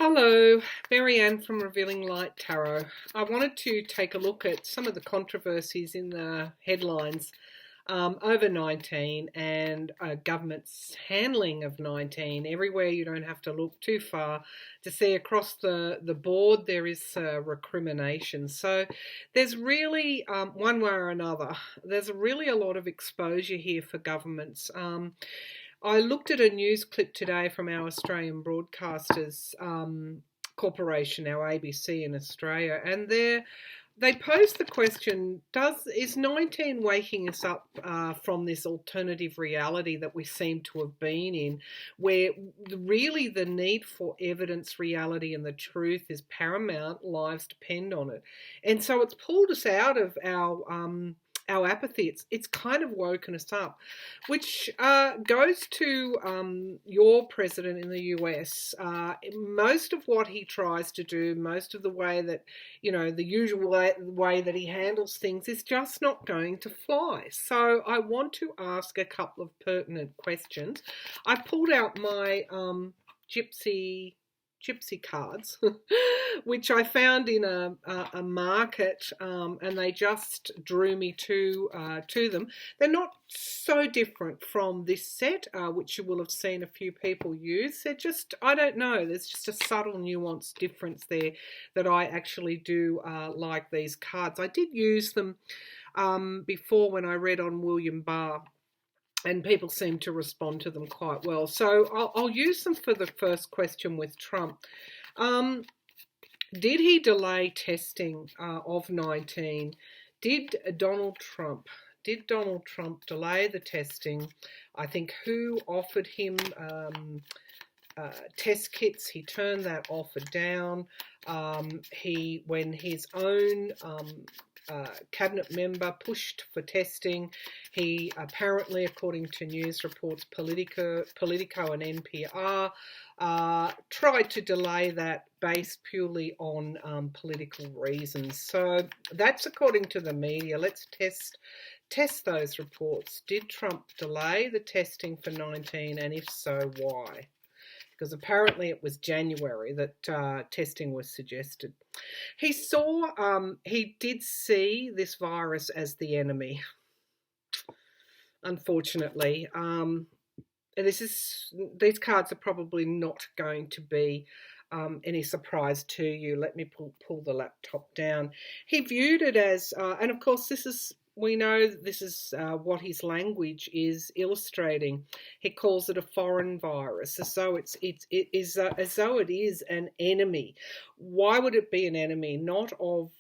Hello, Marianne from Revealing Light Tarot. I wanted to take a look at some of the controversies in the headlines over 19 and government's handling of 19. Everywhere you don't have to look too far to see across the board there is recrimination. So there's really, one way or another, there's really a lot of exposure here for governments. I looked at a news clip today from our Australian Broadcasters Corporation, our ABC in Australia, and they posed the question: is 19 waking us up from this alternative reality that we seem to have been in, where really the need for evidence, reality, and the truth is paramount? Lives depend on it, and so it's pulled us out of our apathy. It's kind of woken us up, which goes to your president in the US. Most of what he tries to do, most of the way that, the usual way that he handles things is just not going to fly. So I want to ask a couple of pertinent questions. I pulled out my gypsy cards, which I found in a market, and they just drew me to them. They're not so different from this set, which you will have seen a few people use. They're just, I don't know, there's just a subtle nuance difference there that I actually do like these cards. I did use them before when I read on William Barr, and people seem to respond to them quite well. So I'll use them for the first question with Trump. Did he delay testing of 19? Did Donald Trump delay the testing? I think who offered him test kits? He turned that offer down. When his own cabinet member pushed for testing, he apparently, according to news reports, Politico and NPR, tried to delay that based purely on political reasons. So that's according to the media. Let's test those reports. Did Trump delay the testing for 19, and if so, why? Because apparently it was January that testing was suggested. He did see this virus as the enemy, unfortunately. These cards are probably not going to be any surprise to you. Let me pull the laptop down. He viewed it as, and of course we know this is what his language is illustrating. He calls it a foreign virus, as though as though it is an enemy. Why would it be an enemy? Not of,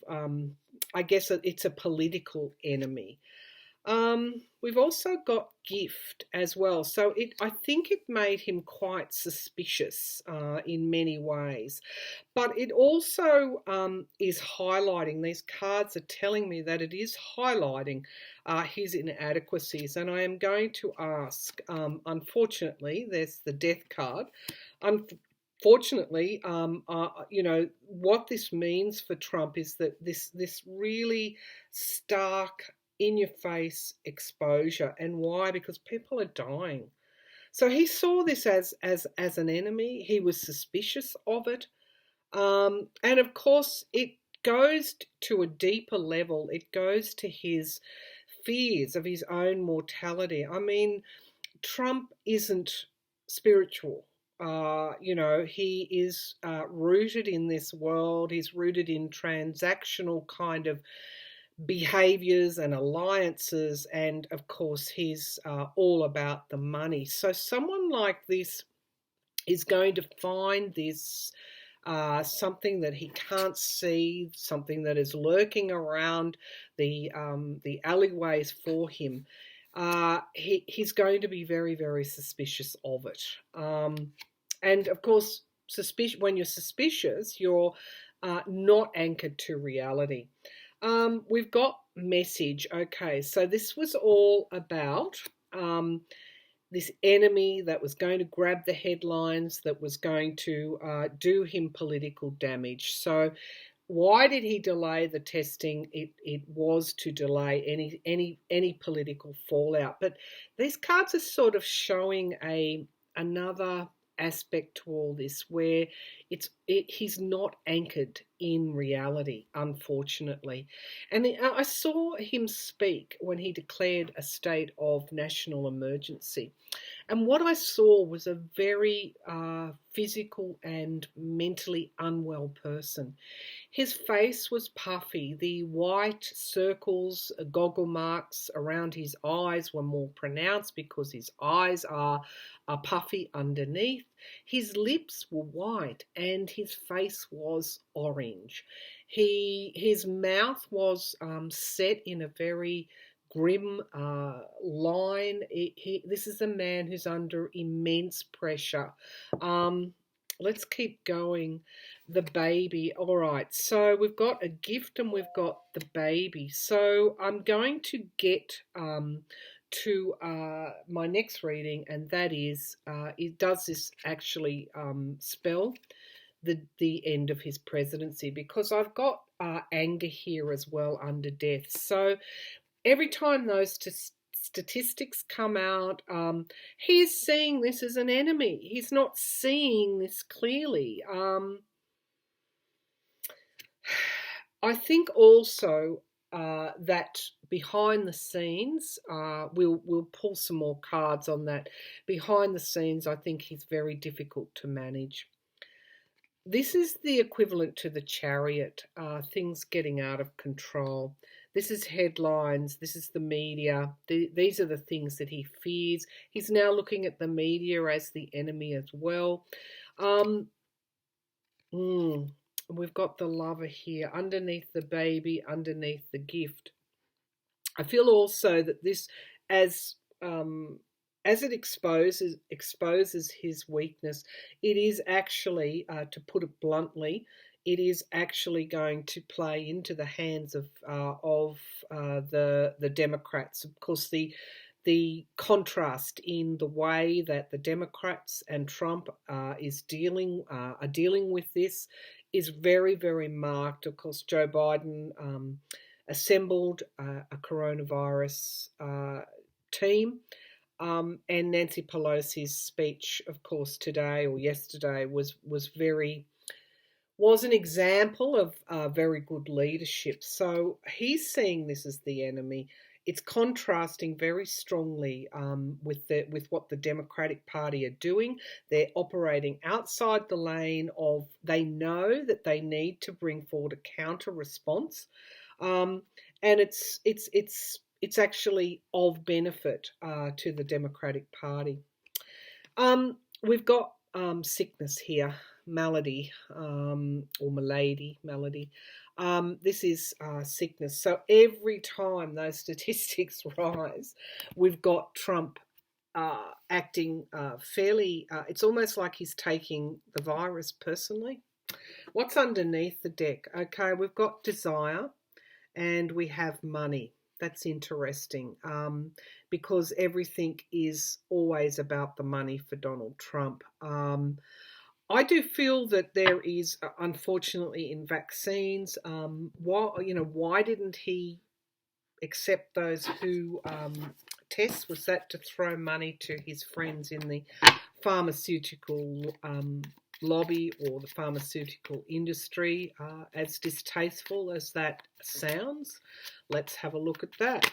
I guess it's a political enemy. We've also got gift as well. So I think it made him quite suspicious in many ways. But it also is highlighting, these cards are telling me that it is highlighting his inadequacies. And I am going to ask, unfortunately, there's the death card. Unfortunately, what this means for Trump is that this really stark, in-your-face exposure. And why? Because people are dying. So he saw this as an enemy. He was suspicious of it. And of course, it goes to a deeper level. It goes to his fears of his own mortality. I mean, Trump isn't spiritual. He is rooted in this world. He's rooted in transactional kind of behaviors and alliances, and of course he's all about the money. So someone like this is going to find this something that he can't see, something that is lurking around the alleyways for him. He's going to be very, very suspicious of it. And of course, when you're suspicious, you're not anchored to reality. We've got message. Okay, so this was all about this enemy that was going to grab the headlines, that was going to do him political damage. So why did he delay the testing? It was to delay any political fallout. But these cards are sort of showing another aspect to all this where he's not anchored in reality, unfortunately. And I saw him speak when he declared a state of national emergency. And what I saw was a very physical and mentally unwell person. His face was puffy. The white circles, goggle marks around his eyes were more pronounced because his eyes are puffy underneath. His lips were white and his face was orange. His mouth was set in a very grim line. This is a man who's under immense pressure. Let's keep going. The baby. All right, so we've got a gift and we've got the baby. So I'm going to get to my next reading, and that is, does this actually spell the end of his presidency? Because I've got anger here as well under death. So every time those statistics come out, he's seeing this as an enemy. He's not seeing this clearly. I think also that behind the scenes, we'll pull some more cards on that. Behind the scenes, I think he's very difficult to manage. This is the equivalent to the Chariot, things getting out of control. This is headlines. This is the media. These are the things that he fears. He's now looking at the media as the enemy as well. We've got the lover here, underneath the baby, underneath the gift. I feel also that this, as it exposes his weakness, it is actually, to put it bluntly, it is actually going to play into the hands of the Democrats. Of course, the contrast in the way that the Democrats and Trump are dealing with this is very, very marked. Of course, Joe Biden assembled a coronavirus team. And Nancy Pelosi's speech, of course, today or yesterday was an example of very good leadership. So he's seeing this as the enemy. It's contrasting very strongly with what the Democratic Party are doing. They're operating outside the lane of, they know that they need to bring forward a counter response, and it's actually of benefit to the Democratic Party. We've got sickness here, malady, or malady, malady. This is sickness. So every time those statistics rise, we've got Trump acting fairly, it's almost like he's taking the virus personally. What's underneath the deck? Okay, we've got desire and we have money. That's interesting, because everything is always about the money for Donald Trump. I do feel that there is, unfortunately, in vaccines, why didn't he accept those who tests? Was that to throw money to his friends in the pharmaceutical lobby or the pharmaceutical industry? As distasteful as that sounds, let's have a look at that.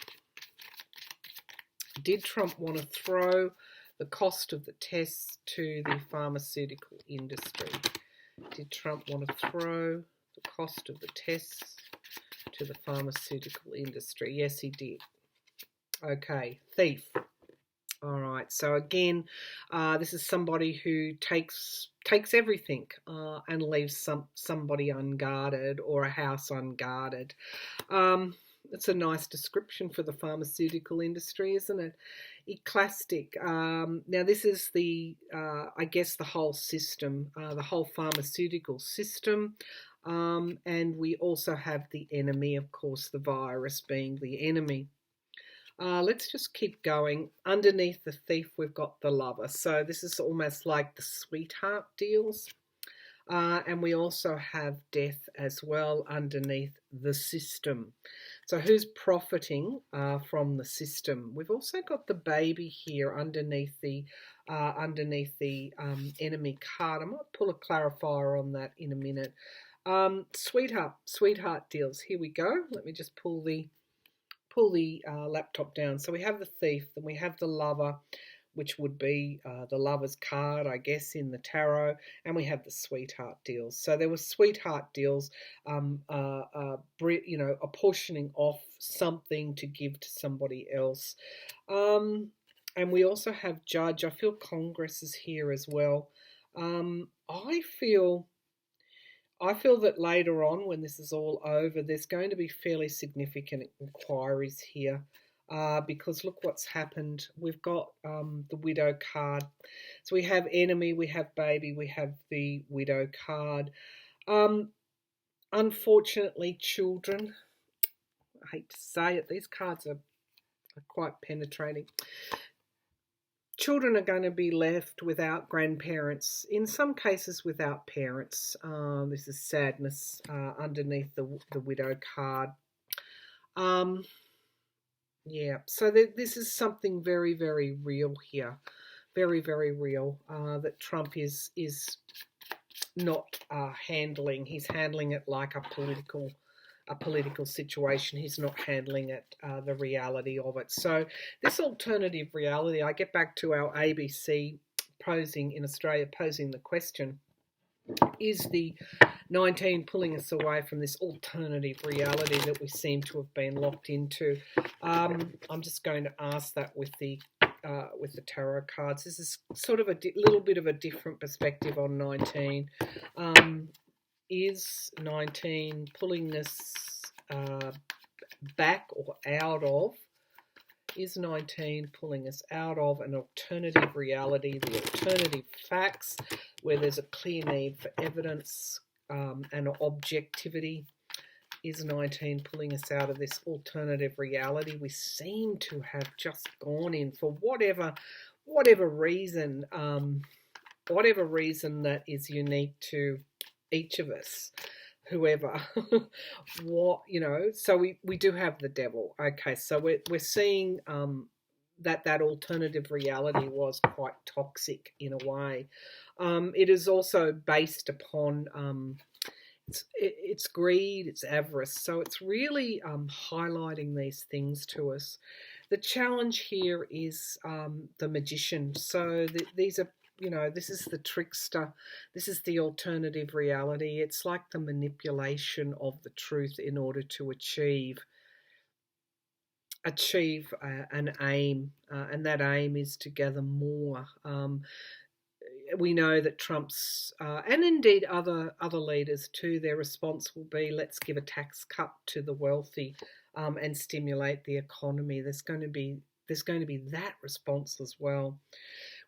Did Trump want to throw the cost of the tests to the pharmaceutical industry? Did Trump want to throw the cost of the tests to the pharmaceutical industry? Yes, he did. Okay, thief. All right, so again, this is somebody who takes everything and leaves somebody unguarded or a house unguarded. It's a nice description for the pharmaceutical industry, isn't it? Eclastic. Now, this is I guess, the whole system, the whole pharmaceutical system. And we also have the enemy, of course, the virus being the enemy. Let's just keep going. Underneath the thief, we've got the lover. So this is almost like the sweetheart deals. And we also have death as well underneath the system. So who's profiting from the system? We've also got the baby here underneath the underneath the enemy card. I might pull a clarifier on that in a minute. Sweetheart deals. Here we go. Let me just pull the laptop down. So we have the thief, then we have the lover, which would be the lover's card, I guess, in the tarot, and we have the sweetheart deals. So there were sweetheart deals, apportioning off something to give to somebody else. And we also have judge. I feel Congress is here as well. I feel that later on, when this is all over, there's going to be fairly significant inquiries here. Because look what's happened. We've got the widow card. So we have enemy, we have baby, we have the widow card. Unfortunately, children, I hate to say it, these cards are quite penetrating. Children are going to be left without grandparents, in some cases without parents. This is sadness underneath the widow card. Yeah, so this is something very, very real here, very, very real, that Trump is not handling. He's handling it like a political situation. He's not handling it, the reality of it. So this alternative reality, I get back to our ABC in Australia posing the question, is the 19 pulling us away from this alternative reality that we seem to have been locked into? I'm just going to ask that with the tarot cards. This is sort of a little bit of a different perspective on 19. Is 19 pulling us back or out of? Is 19 pulling us out of an alternative reality, the alternative facts, where there's a clear need for evidence and objectivity? Is 19 pulling us out of this alternative reality we seem to have just gone in for whatever reason, that is unique to each of us, whoever, so we do have the devil. Okay, so we're seeing that alternative reality was quite toxic in a way. It is also based upon it's greed, it's avarice. So it's really highlighting these things to us. The challenge here is the magician. So these are, this is the trickster. This is the alternative reality. It's like the manipulation of the truth in order to achieve an aim, and that aim is to gather more. We know that Trump's, and indeed other leaders too, their response will be, let's give a tax cut to the wealthy and stimulate the economy. There's going to be that response as well.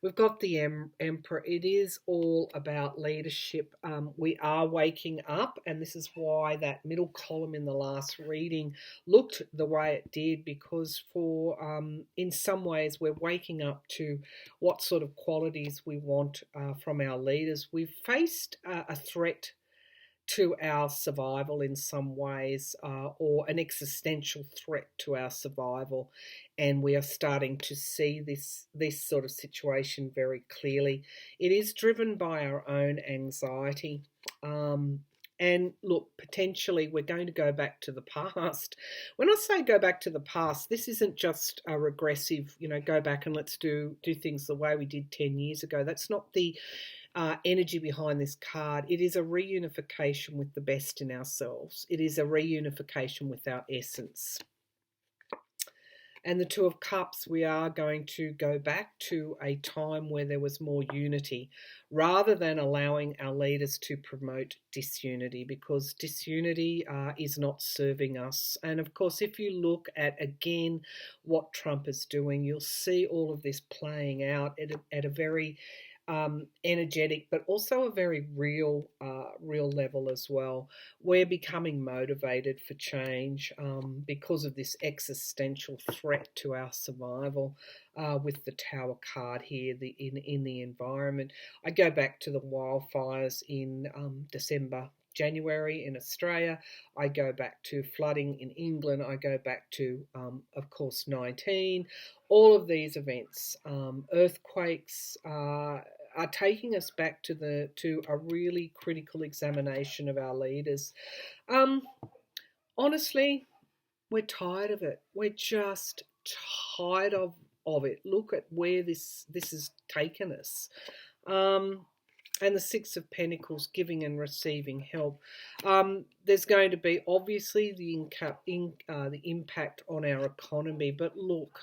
We've got the Emperor. It is all about leadership. We are waking up, and this is why that middle column in the last reading looked the way it did, because in some ways we're waking up to what sort of qualities we want from our leaders. We've faced a threat to our survival in some ways, or an existential threat to our survival, and we are starting to see this sort of situation very clearly. It is driven by our own anxiety. And look, potentially we're going to go back to the past. When I say go back to the past, this isn't just a regressive, go back and let's do things the way we did 10 years ago. That's not the energy behind this card. It is a reunification with the best in ourselves. It is a reunification with our essence. And the Two of Cups, we are going to go back to a time where there was more unity, rather than allowing our leaders to promote disunity, because disunity is not serving us. And of course, if you look at, again, what Trump is doing, you'll see all of this playing out at a very energetic, but also a very real level as well. We're becoming motivated for change because of this existential threat to our survival with the Tower card here in the environment. I go back to the wildfires in December, January in Australia. I go back to flooding in England. I go back to, of course, 19. All of these events, earthquakes, are taking us back to a really critical examination of our leaders. Um, Honestly, we're tired of it. We're just tired of it. Look at where this has taken us. And the Six of Pentacles, giving and receiving help. There's going to be obviously the impact on our economy, but look,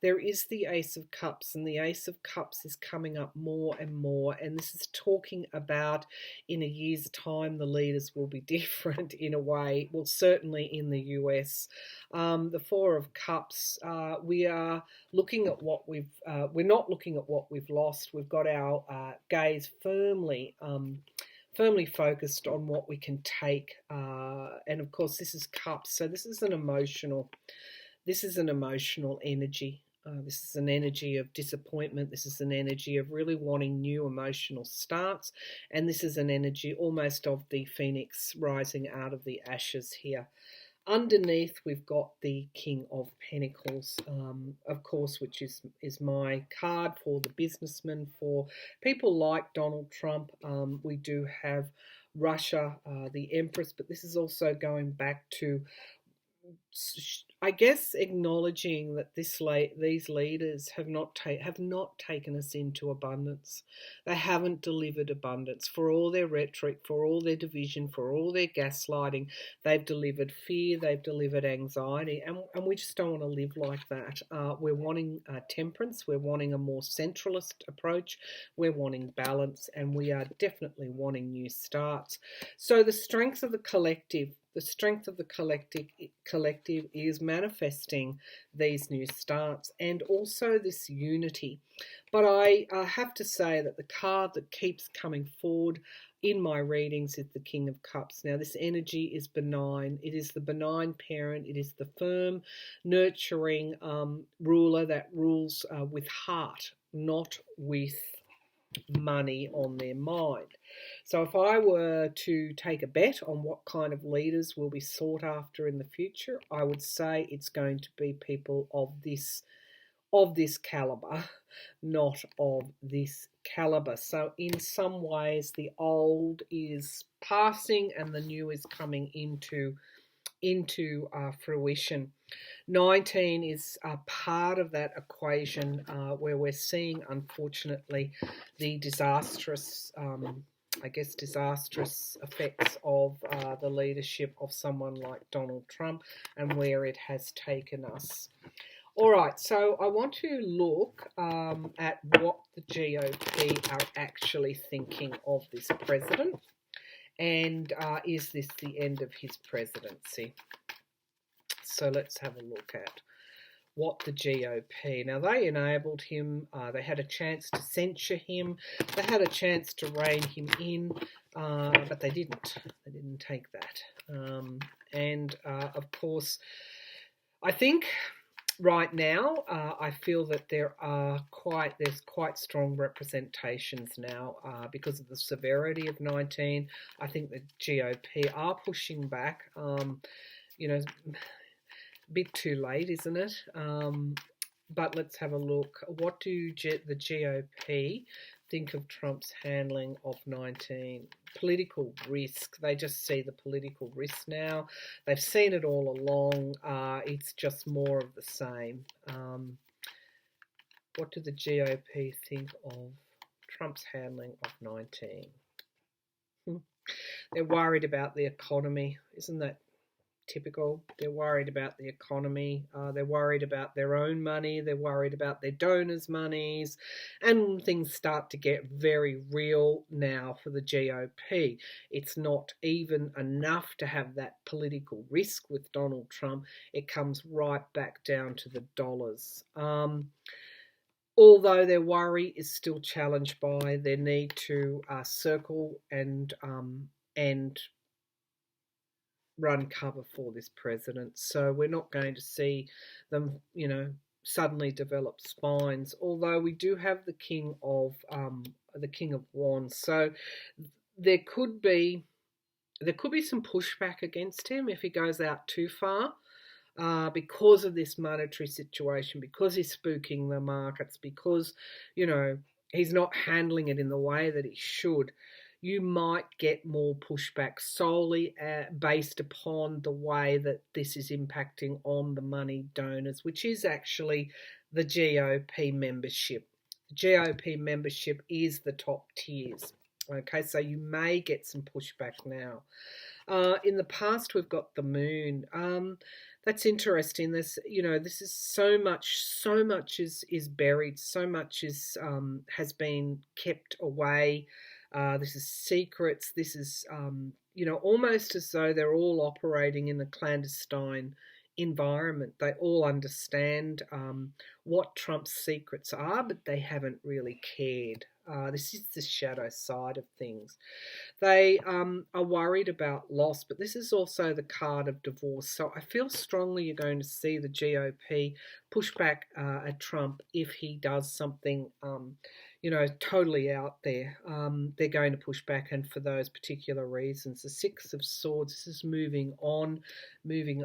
there is the Ace of Cups, and the Ace of Cups is coming up more and more, and this is talking about in a year's time the leaders will be different in a way. Well, certainly in the US. The Four of Cups, we are looking at what we're not looking at what we've lost. We've got our gaze firmly focused on what we can take, and of course this is Cups, so this is an emotional energy. This is an energy of disappointment. This is an energy of really wanting new emotional starts, and this is an energy almost of the phoenix rising out of the ashes here. Underneath, we've got the King of Pentacles, of course, which is my card for the businessman, for people like Donald Trump. We do have Russia, the Empress, but this is also going back to, I guess, acknowledging that these leaders have not taken us into abundance. They haven't delivered abundance. For all their rhetoric, for all their division, for all their gaslighting, they've delivered fear, they've delivered anxiety, and we just don't want to live like that. We're wanting temperance, we're wanting a more centralist approach, we're wanting balance, and we are definitely wanting new starts. So the strength of the collective is manifesting these new starts and also this unity. But I have to say that the card that keeps coming forward in my readings is the King of Cups. Now, this energy is benign. It is the benign parent. It is the firm, nurturing ruler that rules with heart, not with money on their mind. So if I were to take a bet on what kind of leaders will be sought after in the future, I would say it's going to be people of this caliber, not of this caliber. So in some ways, the old is passing and the new is coming into fruition. 19 is a part of that equation where we're seeing, unfortunately, the disastrous effects of the leadership of someone like Donald Trump and where it has taken us. All right, so I want to look at what the GOP are actually thinking of this president. And is this the end of his presidency? So let's have a look at what the GOP. Now, they enabled him. They had a chance to censure him. They had a chance to rein him in, but they didn't. They didn't take that. And of course, I think right now, I feel that there's quite strong representations now because of the severity of 19. I think the GOP are pushing back. A bit too late, isn't it? But let's have a look. What do the GOP think of Trump's handling of 19? Political risk. They just see the political risk now. They've seen it all along. It's just more of the same. What do the GOP think of Trump's handling of 19? They're worried about the economy. Isn't that typical? They're worried about the economy. They're worried about their own money. They're worried about their donors' monies. And things start to get very real now for the GOP. It's not even enough to have that political risk with Donald Trump. It comes right back down to the dollars. Although their worry is still challenged by their need to circle and run cover for this president. So we're not going to see them, suddenly develop spines. Although we do have the King of Wands, so there could be there could be some pushback against him if he goes out too far. Because of this monetary situation, because he's spooking the markets, because, he's not handling it in the way that he should, you might get more pushback solely based upon the way that this is impacting on the money donors, which is actually the GOP membership. The GOP membership is the top tiers. Okay, so you may get some pushback now. In the past, we've got the moon. That's interesting. This is so much is buried, so much is has been kept away. This is secrets. This is almost as though they're all operating in a clandestine environment. They all understand what Trump's secrets are, but they haven't really cared. This is the shadow side of things. They are worried about loss, but this is also the card of divorce. So I feel strongly you're going to see the GOP push back at Trump if he does something, totally out there. They're going to push back, and for those particular reasons. The Six of Swords, this is moving on, moving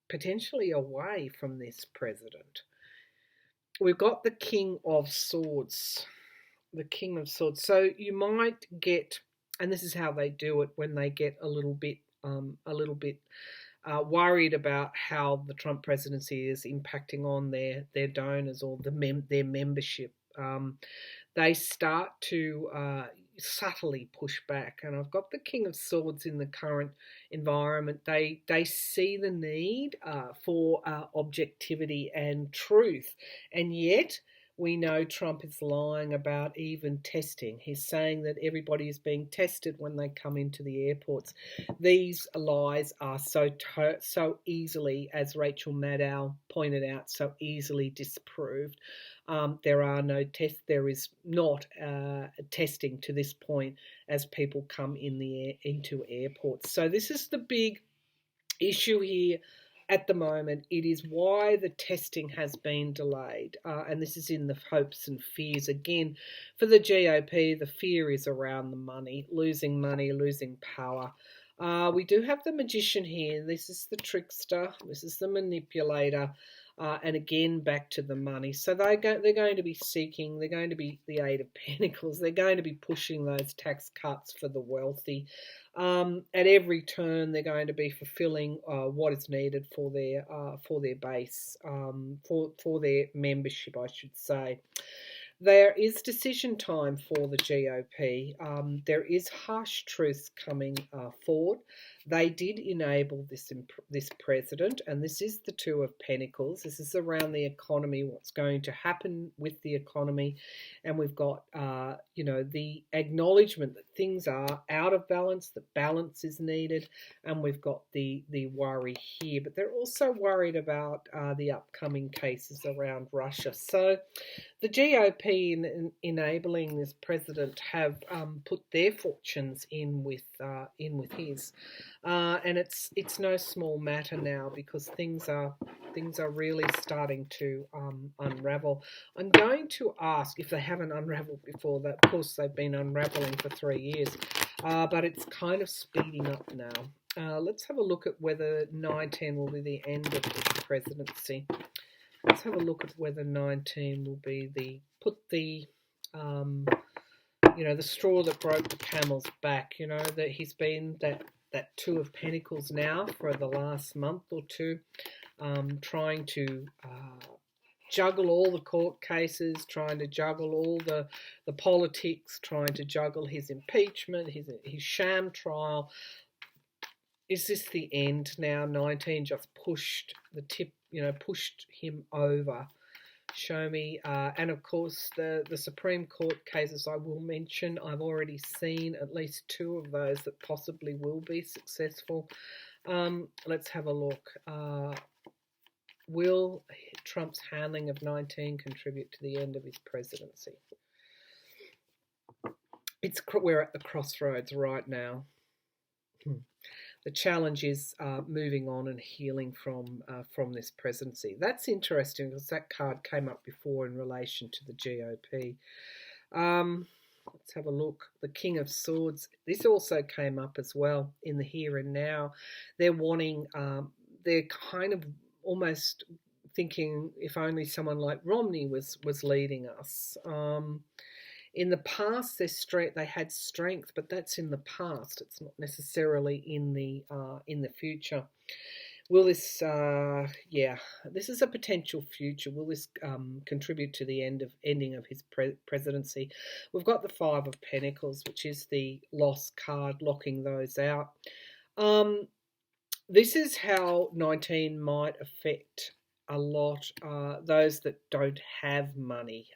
potentially away from this president. We've got the King of Swords. The King of Swords. So you might get, and this is how they do it when they get a little bit worried about how the Trump presidency is impacting on their donors or their membership. They start to subtly push back, and I've got the King of Swords in the current environment. They see the need for objectivity and truth, and yet we know Trump is lying about even testing. He's saying that everybody is being tested when they come into the airports. These lies are so easily, as Rachel Maddow pointed out, so easily disproved. There are no tests. There is not testing to this point as people come into airports. So this is the big issue here. At the moment, it is why the testing has been delayed, and this is in the hopes and fears. Again, for the GOP, the fear is around the money, losing power. We do have the Magician here. This is the trickster. This is the manipulator. And again, back to the money. So they're going to be seeking, they're going to be the Eight of Pentacles. They're going to be pushing those tax cuts for the wealthy. At every turn, they're going to be fulfilling what is needed for their base, for their membership, I should say. There is decision time for the GOP. There is harsh truths coming forward. They did enable this president, and this is the Two of Pentacles. This is around the economy, what's going to happen with the economy, and we've got the acknowledgement that things are out of balance, that balance is needed, and we've got the worry here. But they're also worried about the upcoming cases around Russia. So the GOP, in enabling this president, have put their fortunes in with his, and it's no small matter now, because things are really starting to unravel. I'm going to ask if they haven't unraveled before. That, of course, they've been unraveling for 3 years, but it's kind of speeding up now. Let's have a look at whether 19 will be the end of this presidency. Let's have a look at whether 19 will be the straw that broke the camel's back. That he's been that Two of Pentacles now for the last month or two, trying to juggle all the court cases, trying to juggle all the politics, trying to juggle his impeachment, his sham trial. Is this the end now? 19 just pushed him over. Show me. And of course, the Supreme Court cases I will mention. I've already seen at least 2 of those that possibly will be successful. Let's have a look. Will Trump's handling of 19 contribute to the end of his presidency? We're at the crossroads right now. The challenge is moving on and healing from this presidency. That's interesting because that card came up before in relation to the GOP. let's have a look. The King of Swords. This also came up as well in the here and now. They're wanting, they're kind of almost thinking if only someone like Romney was leading us. In the past, they had strength, but that's in the past. It's not necessarily in the future. Will this, this is a potential future. Will this contribute to the ending of his presidency? We've got the Five of Pentacles, which is the lost card, locking those out. This is how 19 might affect a lot those that don't have money.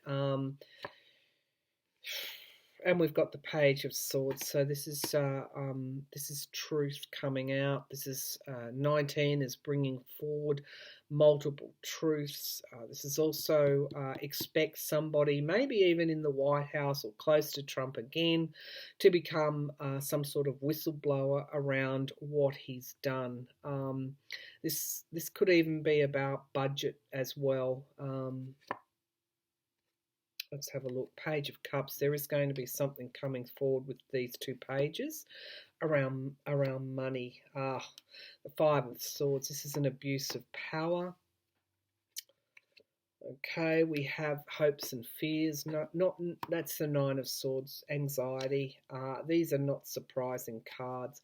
And we've got the Page of Swords. So this is truth coming out. This is 19 is bringing forward multiple truths. This is also expect somebody, maybe even in the White House or close to Trump again, to become some sort of whistleblower around what he's done. This could even be about budget as well. Let's have a look. Page of Cups. There is going to be something coming forward with these two pages around money. The Five of Swords. This is an abuse of power. Okay, we have hopes and fears. Not that's the Nine of Swords. Anxiety. These are not surprising cards.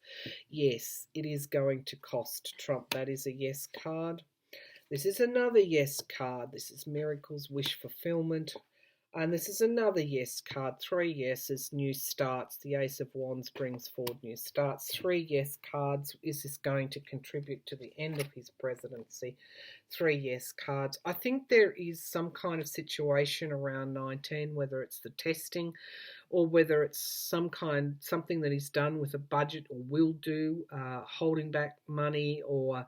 Yes, it is going to cost Trump. That is a yes card. This is another yes card. This is miracles, wish fulfillment. And this is another yes card. 3 yeses, new starts. The Ace of Wands brings forward new starts. 3 yes cards. Is this going to contribute to the end of his presidency? 3 yes cards. I think there is some kind of situation around 19, whether it's the testing or whether it's something that he's done with a budget or will do, holding back money or...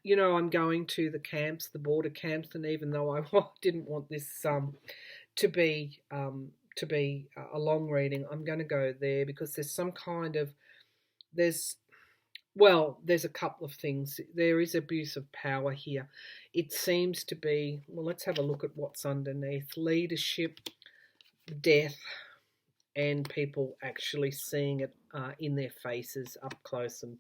You know, I'm going to the camps, the border camps, and even though I didn't want this to be a long reading, I'm going to go there because there's some kind of there's a couple of things. There is abuse of power here. It seems to be, well, let's have a look at what's underneath. Leadership, death, and people actually seeing it in their faces up close and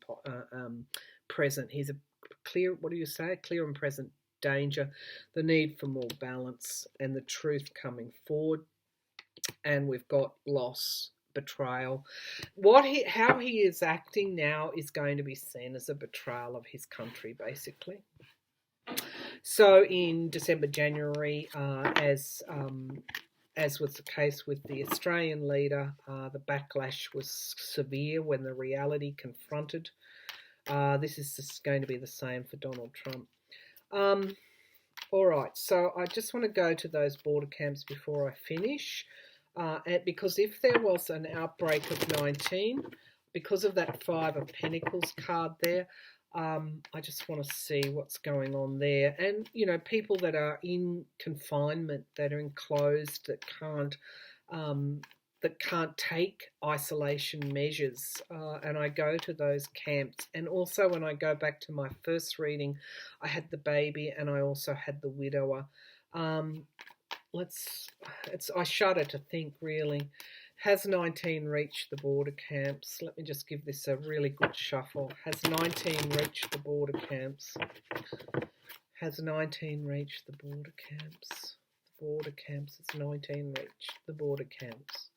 present. Here's a clear, what do you say? Clear and present danger, the need for more balance, and the truth coming forward. And we've got loss, betrayal. How he is acting now is going to be seen as a betrayal of his country, basically. So in December, January, as was the case with the Australian leader, the backlash was severe when the reality confronted. This is just going to be the same for Donald Trump. All right, so I just want to go to those border camps before I finish. Because if there was an outbreak of 19, because of that Five of Pentacles card there, I just want to see what's going on there. And, you know, people that are in confinement, that are enclosed, that can't take isolation measures, and I go to those camps. And also when I go back to my first reading, I had the baby and I also had the widower. I shudder to think, really. Has 19 reached the border camps? Let me just give this a really good shuffle. Has 19 reached the border camps? Has 19 reached the border camps? The border camps. Has 19 reached the border camps?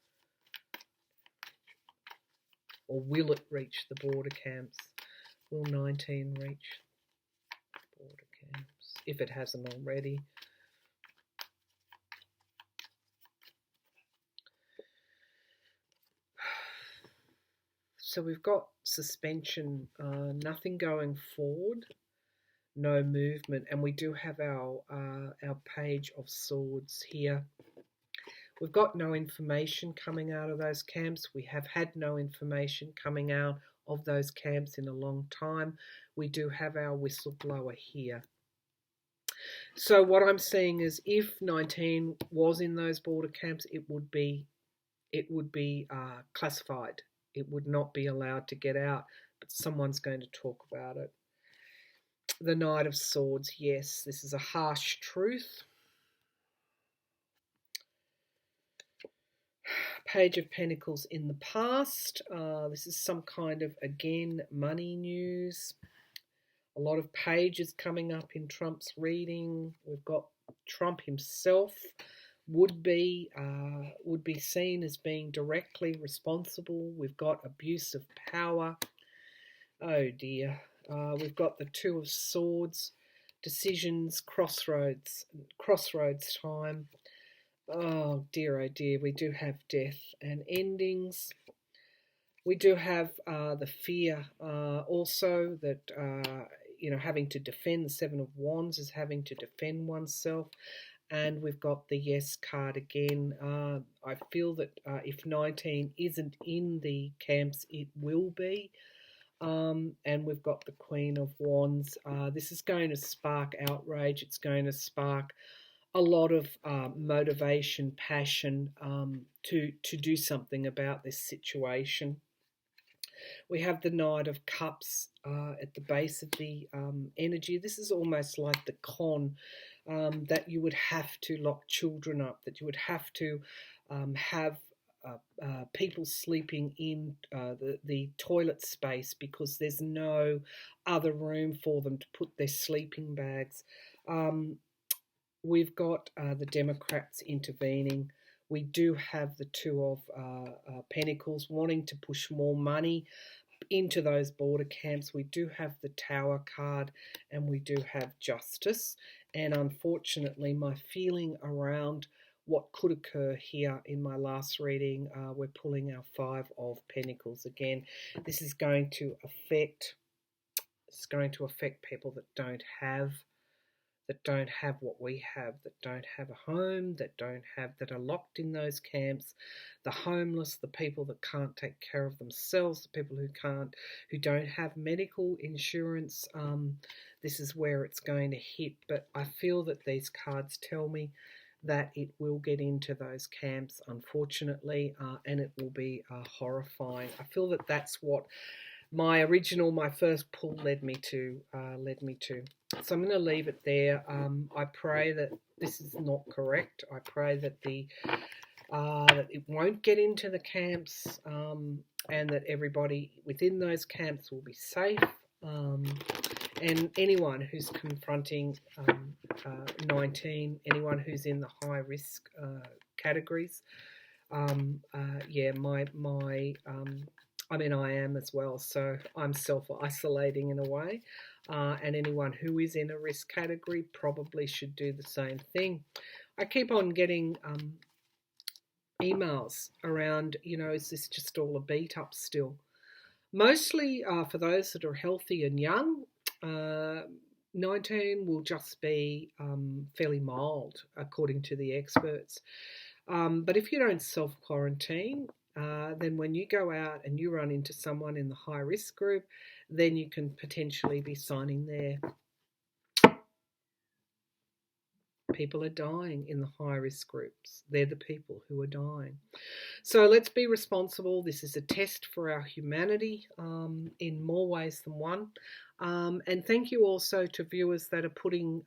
Or will it reach the border camps? Will 19 reach the border camps? If it hasn't already. So we've got suspension, nothing going forward, no movement, and we do have our Page of Swords here. We've got no information coming out of those camps. We have had no information coming out of those camps in a long time. We do have our whistleblower here. So what I'm seeing is if 19 was in those border camps, it would be classified. It would not be allowed to get out, but someone's going to talk about it. The Knight of Swords, yes, this is a harsh truth. Page of Pentacles in the past. This is some kind of, again, money news. A lot of pages coming up in Trump's reading. We've got Trump himself would be seen as being directly responsible. We've got abuse of power. Oh dear. We've got the Two of Swords, decisions, crossroads time. Oh dear, we do have death and endings. We do have the fear also that, having to defend. The Seven of Wands is having to defend oneself. And we've got the Yes card again. I feel that if 19 isn't in the camps, it will be. And we've got the Queen of Wands. This is going to spark outrage. It's going to spark a lot of motivation, passion to do something about this situation. We have the Knight of Cups at the base of the energy. This is almost like the con that you would have to lock children up, that you would have to have people sleeping in the toilet space because there's no other room for them to put their sleeping bags. We've got the Democrats intervening. We do have the Two of Pentacles wanting to push more money into those border camps. We do have the Tower card, and we do have Justice. And unfortunately, my feeling around what could occur here in my last reading, we're pulling our Five of Pentacles again. This is going to affect people that don't have what we have, that don't have a home, that are locked in those camps, the homeless, the people that can't take care of themselves, the people who don't have medical insurance. This is where it's going to hit. But I feel that these cards tell me that it will get into those camps, unfortunately, and it will be horrifying. I feel that that's what my first pull led me to. So I'm going to leave it there. I pray that this is not correct. I pray that that it won't get into the camps, and that everybody within those camps will be safe. And anyone who's confronting 19, anyone who's in the high risk categories, I am as well, so I'm self-isolating in a way, and anyone who is in a risk category probably should do the same thing. I keep on getting emails around, is this just all a beat up still? Mostly for those that are healthy and young, 19 will just be fairly mild, according to the experts. But if you don't self-quarantine, then when you go out and you run into someone in the high-risk group, then you can potentially be signing there. People are dying in the high-risk groups. They're the people who are dying. So let's be responsible. This is a test for our humanity in more ways than one. And thank you also to viewers that are putting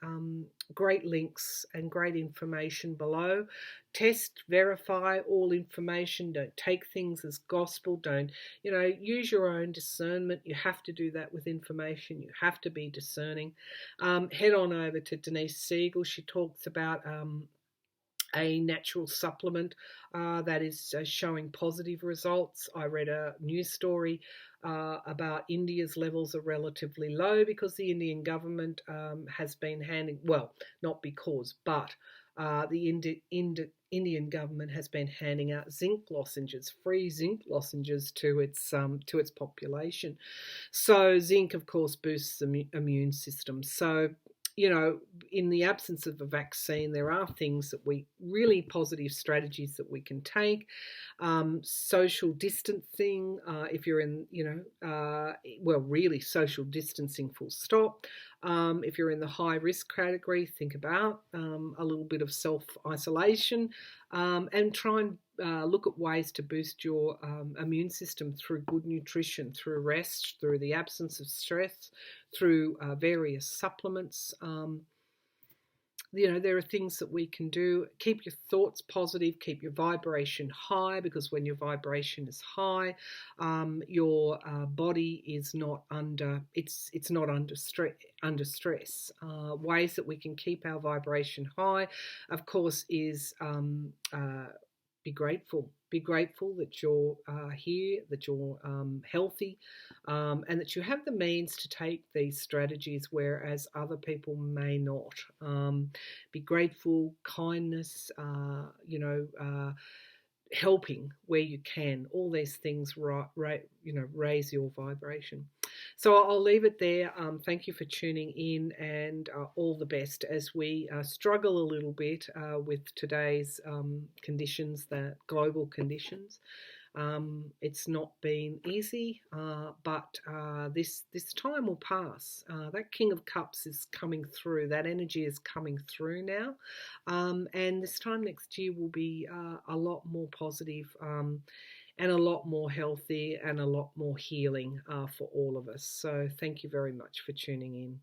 great links and great information below. Test, verify all information. Don't take things as gospel. Don't, use your own discernment. You have to do that with information. You have to be discerning. Head on over to Denise Siegel. She talks about a natural supplement that is showing positive results. I read a news story about India's levels are relatively low because the Indian government has been handing, well, not because, but the Indian government has been handing out zinc lozenges, free zinc lozenges to its population. So zinc, of course, boosts the immune system. So, in the absence of a vaccine, there are things that really positive strategies that we can take. Social distancing, if you're in, really social distancing full stop. If you're in the high risk category, think about a little bit of self-isolation and try and look at ways to boost your immune system through good nutrition, through rest, through the absence of stress, through various supplements. there are things that we can do. Keep your thoughts positive, keep your vibration high, because when your vibration is high, your body is not it's not under stress. Ways that we can keep our vibration high, of course, is be grateful. Be grateful that you're here, that you're healthy, and that you have the means to take these strategies, whereas other people may not. Be grateful, kindness, helping where you can. All these things, raise your vibration. So I'll leave it there. Thank you for tuning in, and all the best as we struggle a little bit with today's conditions, the global conditions. It's not been easy, but this time will pass. That King of Cups is coming through. That energy is coming through now, and this time next year will be a lot more positive, and a lot more healthy, and a lot more healing for all of us. So thank you very much for tuning in.